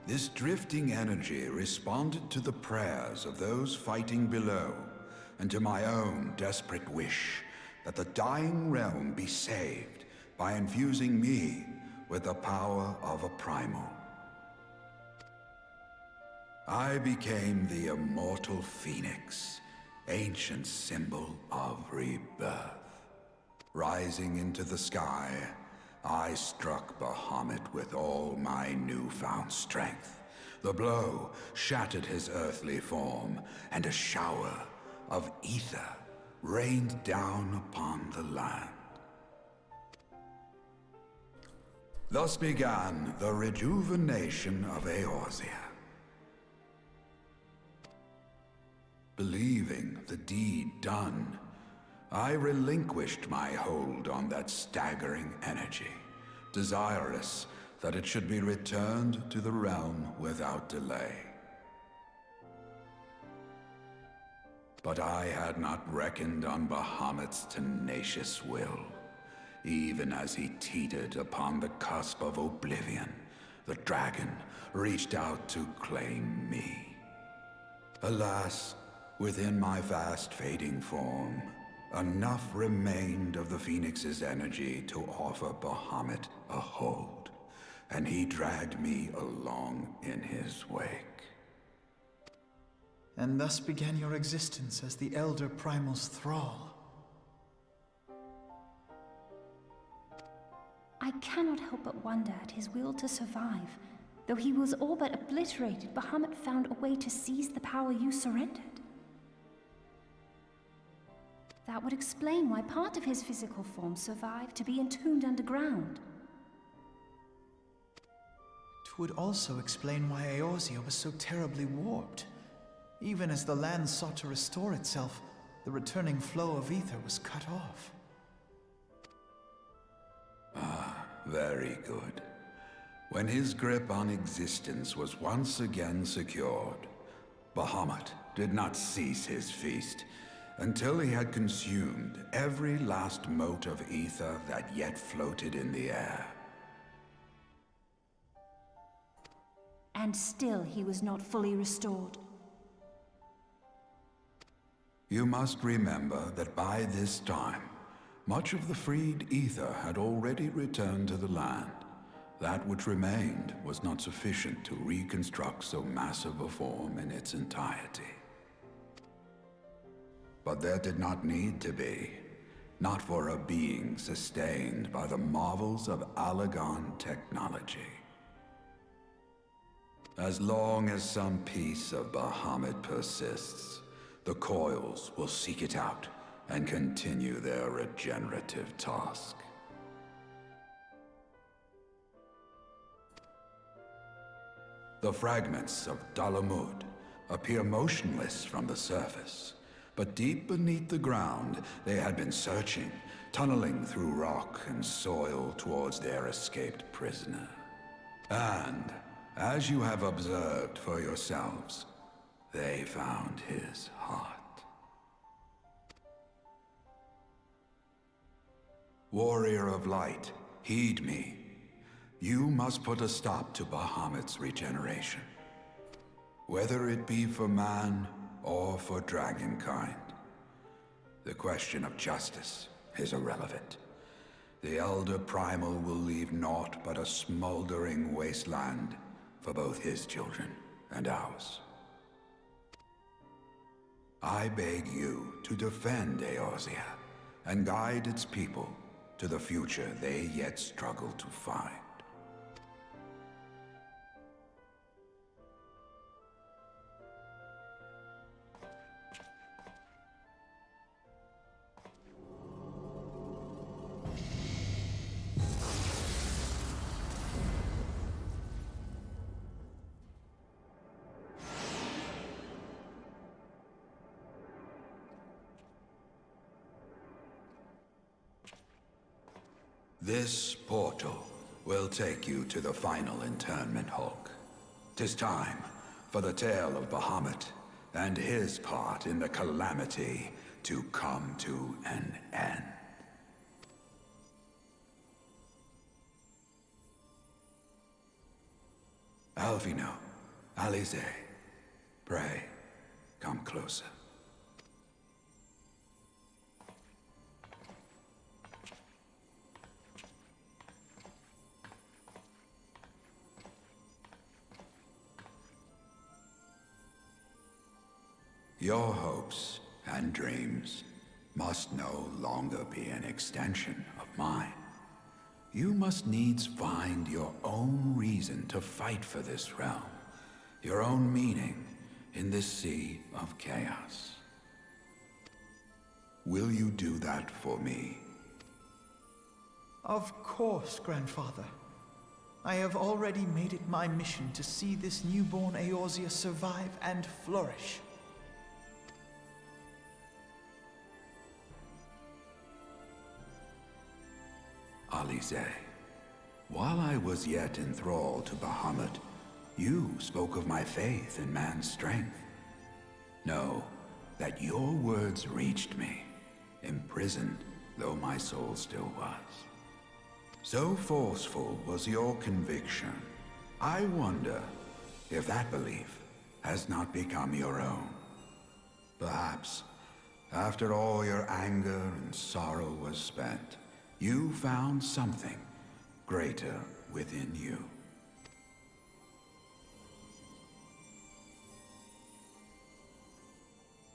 This drifting energy responded to the prayers of those fighting below, and to my own desperate wish that the dying realm be saved by infusing me with the power of a primal. I became the immortal phoenix, ancient symbol of rebirth. Rising into the sky, I struck Bahamut with all my newfound strength. The blow shattered his earthly form, and a shower of ether rained down upon the land. Thus began the rejuvenation of Eorzea. Believing the deed done, I relinquished my hold on that staggering energy, desirous that it should be returned to the realm without delay. But I had not reckoned on Bahamut's tenacious will. Even as he teetered upon the cusp of oblivion, the dragon reached out to claim me. Alas, within my fast fading form, enough remained of the Phoenix's energy to offer Bahamut a hold, and he dragged me along in his wake. And thus began your existence as the Elder Primal's thrall. I cannot help but wonder at his will to survive. Though he was all but obliterated, Bahamut found a way to seize the power you surrendered. That would explain why part of his physical form survived to be entombed underground. It would also explain why Eorzea was so terribly warped. Even as the land sought to restore itself, the returning flow of ether was cut off. Very good. When his grip on existence was once again secured, Bahamut did not cease his feast until he had consumed every last mote of ether that yet floated in the air. And still he was not fully restored. You must remember that by this time, much of the freed ether had already returned to the land. That which remained was not sufficient to reconstruct so massive a form in its entirety. But there did not need to be, not for a being sustained by the marvels of Allagan technology. As long as some piece of Bahamut persists, the coils will seek it out and continue their regenerative task. The fragments of Dalamud appear motionless from the surface, but deep beneath the ground they had been searching, tunneling through rock and soil towards their escaped prisoner. And, as you have observed for yourselves, they found his heart. Warrior of Light, heed me. You must put a stop to Bahamut's regeneration. Whether it be for man or for dragonkind. The question of justice is irrelevant. The Elder Primal will leave naught but a smoldering wasteland for both his children and ours. I beg you to defend Eorzea and guide its people to the future they yet struggle to find. This portal will take you to the final internment hulk. 'Tis time for the tale of Bahamut and his part in the calamity to come to an end. Alvino, Alize, pray, come closer. Your hopes and dreams must no longer be an extension of mine. You must needs find your own reason to fight for this realm, your own meaning in this sea of chaos. Will you do that for me? Of course, Grandfather. I have already made it my mission to see this newborn Eorzea survive and flourish. Alize, while I was yet enthralled to Bahamut, you spoke of my faith in man's strength. Know that your words reached me, imprisoned though my soul still was. So forceful was your conviction, I wonder if that belief has not become your own. Perhaps, after all your anger and sorrow was spent, you found something greater within you.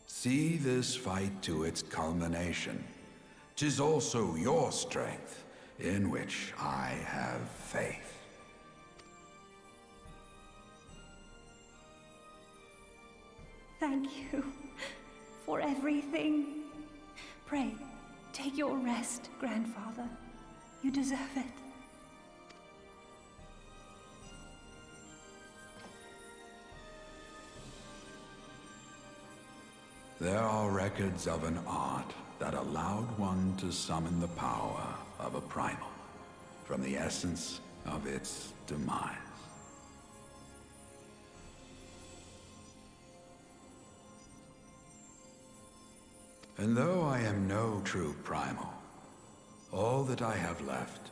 See this fight to its culmination. 'Tis also your strength in which I have faith. Thank you for everything. Pray, take your rest, Grandfather. You deserve it. There are records of an art that allowed one to summon the power of a primal from the essence of its demise. And though I am no true primal, all that I have left,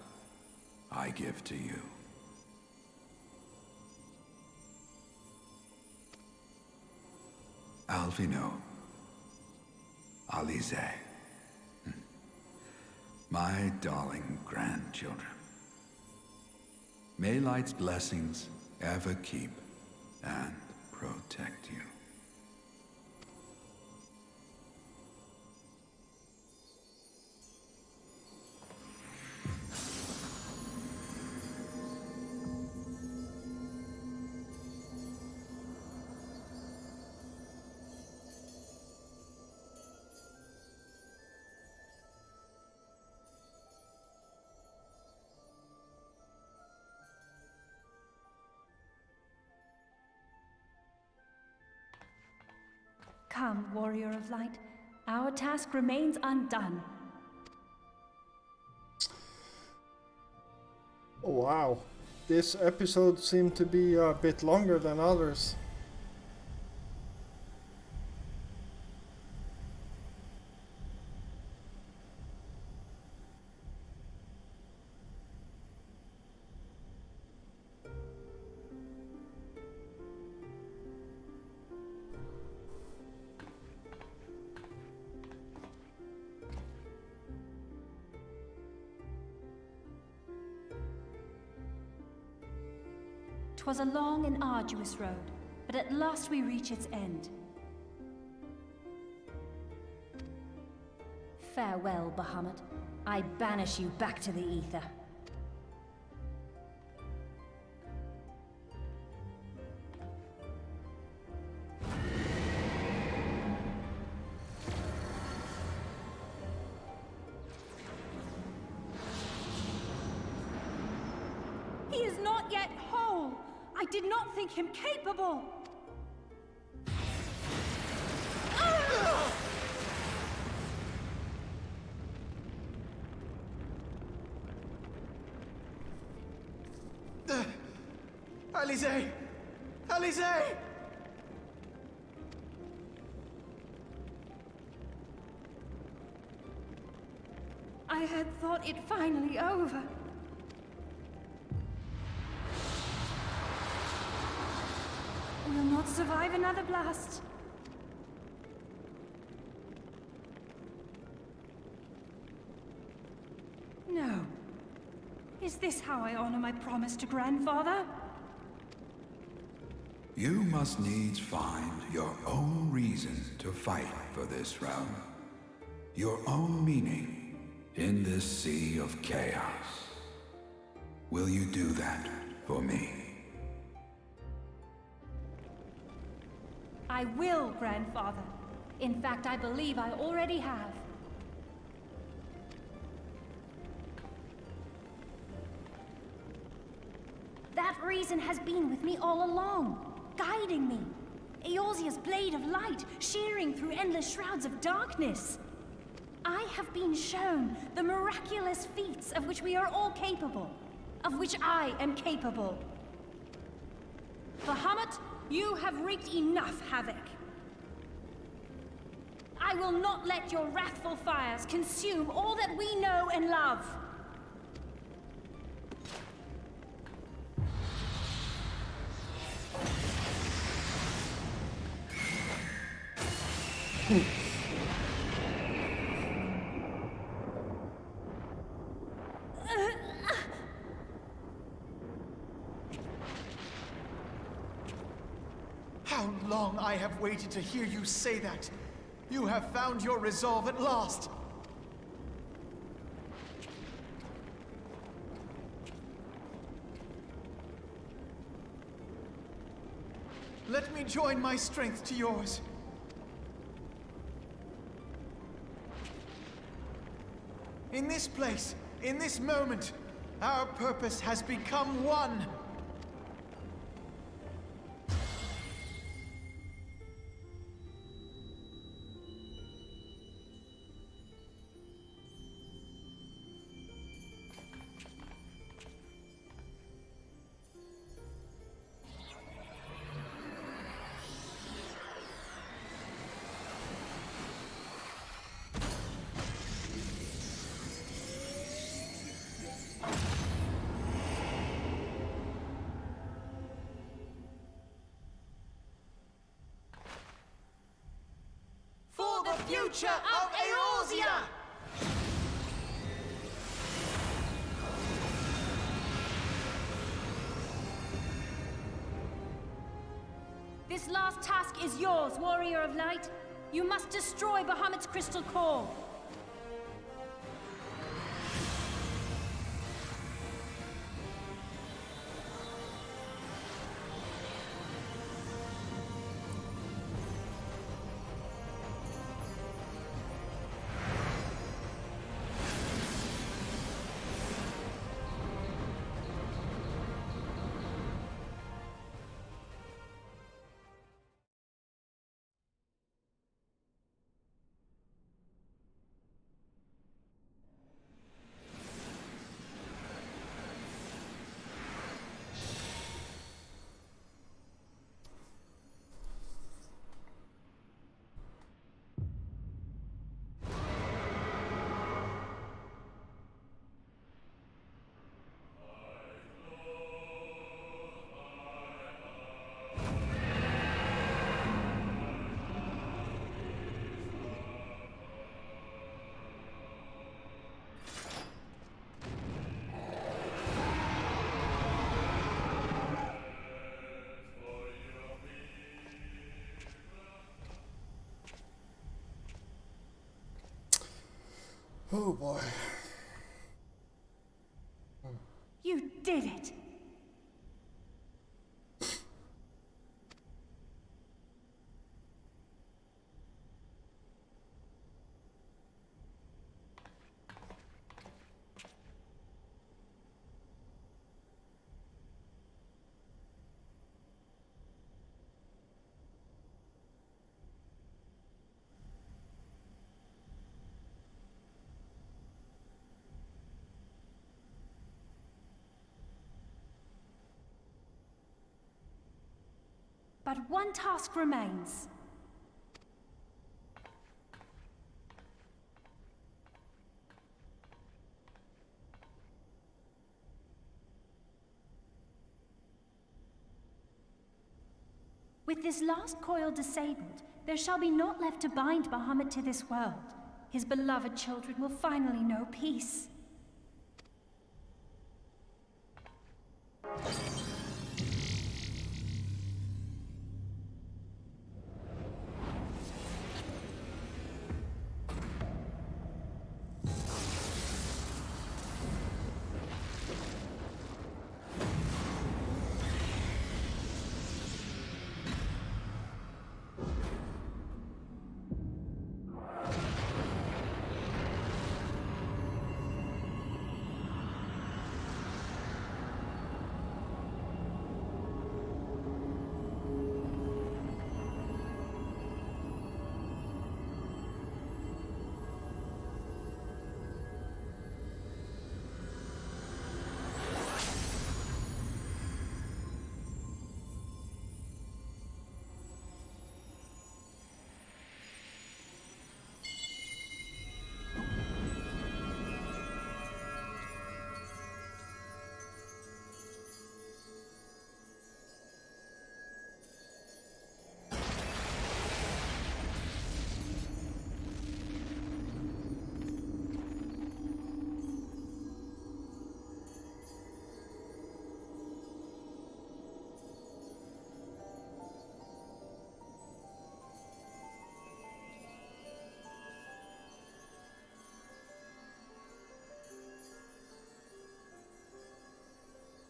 I give to you. Alvino, Alize, my darling grandchildren. May Light's blessings ever keep and protect you. Come, Warrior of Light. Our task remains undone. Oh, wow. This episode seemed to be a bit longer than others. "'Twas a long and arduous road, but at last we reach its end. Farewell, Bahamut. I banish you back to the ether." He is not yet whole. I did not think him capable. Alize! Alize! I had thought it finally over. Will not survive another blast. No. Is this how I honor my promise to Grandfather? You must needs find your own reason to fight for this realm. Your own meaning in this sea of chaos. Will you do that for me? I will, Grandfather. In fact, I believe I already have. that reason has been with me all along, guiding me. Eorzea's blade of light, shearing through endless shrouds of darkness. I have been shown the miraculous feats of which we are all capable, of which I am capable. Bahamut, you have wreaked enough havoc. I will not let your wrathful fires consume all that we know and love. How long I have waited to hear you say that! You have found your resolve at last! Let me join my strength to yours. In this place, in this moment, our purpose has become one. Future of Eorzea! This last task is yours, Warrior of Light. You must destroy Bahamut's crystal core. Oh boy. You did it! But one task remains. With this last coil disabled, there shall be naught left to bind Bahamut to this world. His beloved children will finally know peace.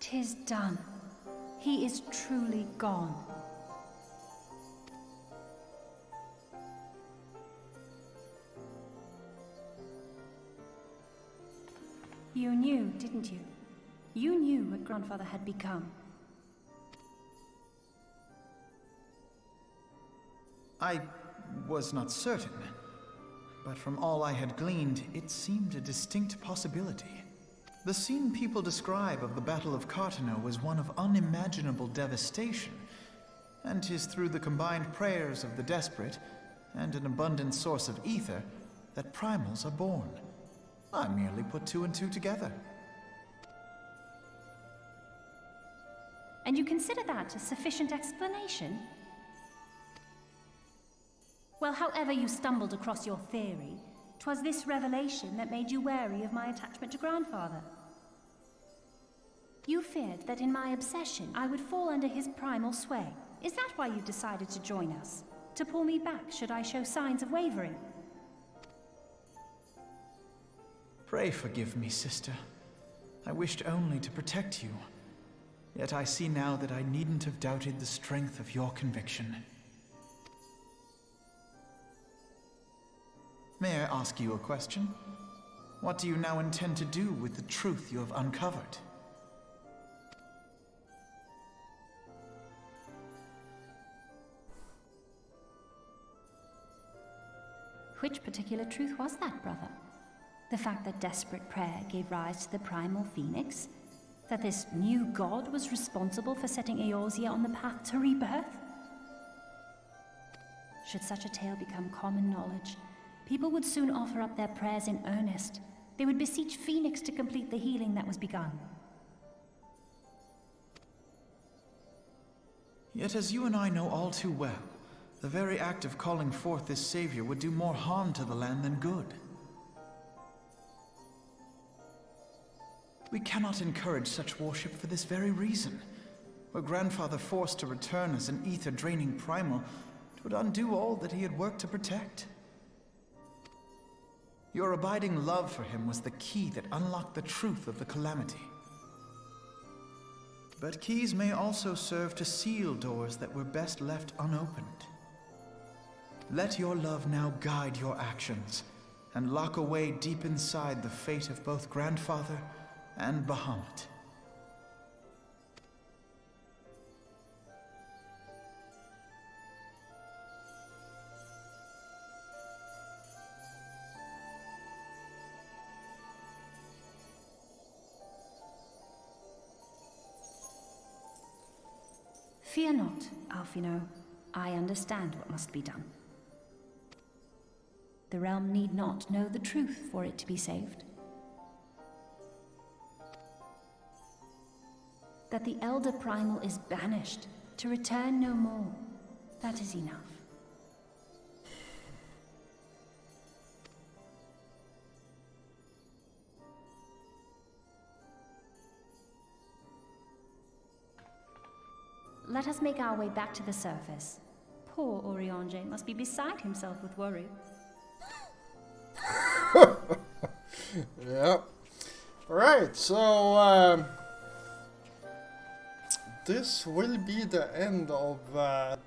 'Tis done. He is truly gone. You knew, didn't you? You knew what Grandfather had become. I was not certain, but from all I had gleaned, it seemed a distinct possibility. The scene people describe of the Battle of Cartano was one of unimaginable devastation, and 'tis through the combined prayers of the desperate and an abundant source of ether that primals are born. I merely put two and two together. And you consider that a sufficient explanation? Well, however you stumbled across your theory, 'twas this revelation that made you wary of my attachment to Grandfather. You feared that in my obsession, I would fall under his primal sway. Is that why you decided to join us? To pull me back should I show signs of wavering? Pray forgive me, sister. I wished only to protect you. Yet I see now that I needn't have doubted the strength of your conviction. May I ask you a question? What do you now intend to do with the truth you have uncovered? Which particular truth was that, brother? The fact that desperate prayer gave rise to the primal phoenix? That this new god was responsible for setting Eorzea on the path to rebirth? Should such a tale become common knowledge, people would soon offer up their prayers in earnest. They would beseech Phoenix to complete the healing that was begun. Yet as you and I know all too well, the very act of calling forth this savior would do more harm to the land than good. We cannot encourage such worship for this very reason. Were Grandfather forced to return as an ether-draining primal, it would undo all that he had worked to protect. Your abiding love for him was the key that unlocked the truth of the calamity. But keys may also serve to seal doors that were best left unopened. Let your love now guide your actions, and lock away deep inside the fate of both Grandfather and Bahamut. Fear not, Alphino. I understand what must be done. The realm need not know the truth for it to be saved. That the Elder Primal is banished, to return no more. That is enough. Let us make our way back to the surface. Poor Oriange must be beside himself with worry. Yeah. Right, so this will be the end of the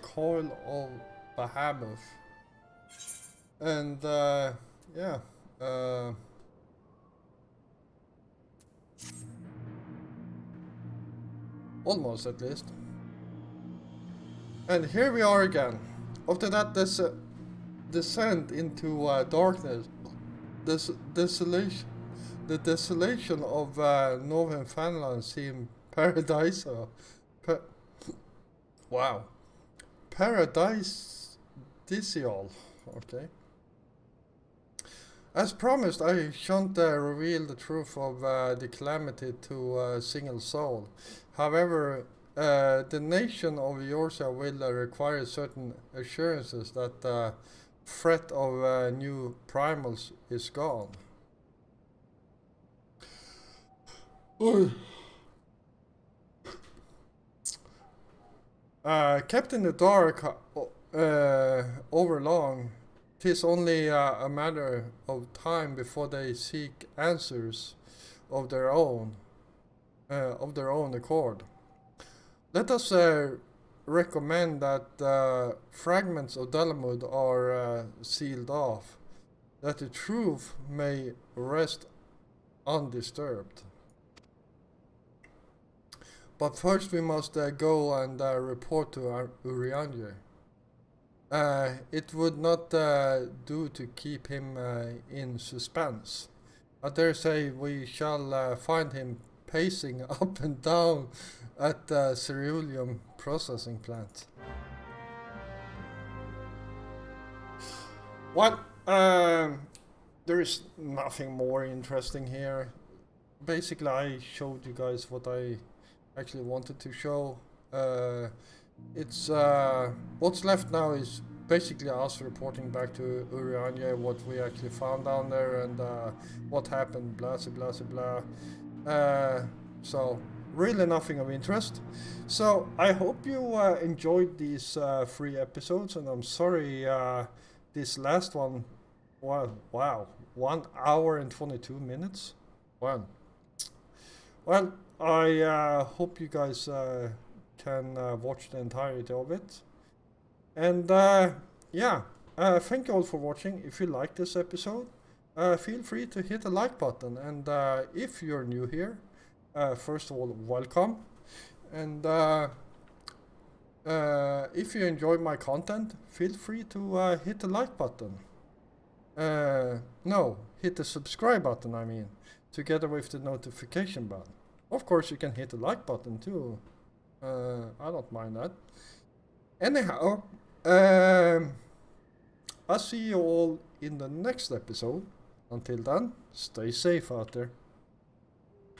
Coil of Bahamut. And yeah, almost at least. And here we are again. After that, this descent into darkness, this desolation, the desolation of Northern Finland seemed paradisial. Wow, paradisial. Okay. As promised, I shan't reveal the truth of the calamity to a single soul. However, the nation of Eorzea will require certain assurances that the threat of new primals is gone. Kept in the dark over long, 'tis only a matter of time before they seek answers of their own. of their own accord. Let us recommend that fragments of Dalamud are sealed off, that the truth may rest undisturbed. But first we must go and report to Urianger. It would not do to keep him in suspense. I dare say we shall find him pacing up and down at the ceruleum processing plant. Well, there is nothing more interesting here. Basically, I showed you guys what I actually wanted to show. It's what's left now is basically us reporting back to Urianger what we actually found down there and what happened, blah blah blah blah. So really nothing of interest. So I hope you enjoyed these 3 episodes, and I'm sorry this last one. Wow, 1 hour and 22 minutes. Well, I hope you guys can watch the entirety of it. And yeah, thank you all for watching. If you like this episode, feel free to hit the like button. And if you're new here, first of all, welcome. And if you enjoy my content, feel free to hit the like button. No, hit the subscribe button, I mean, together with the notification button. Of course, you can hit the like button too. I don't mind that. Anyhow, I'll see you all in the next episode. Until then, stay safe out there.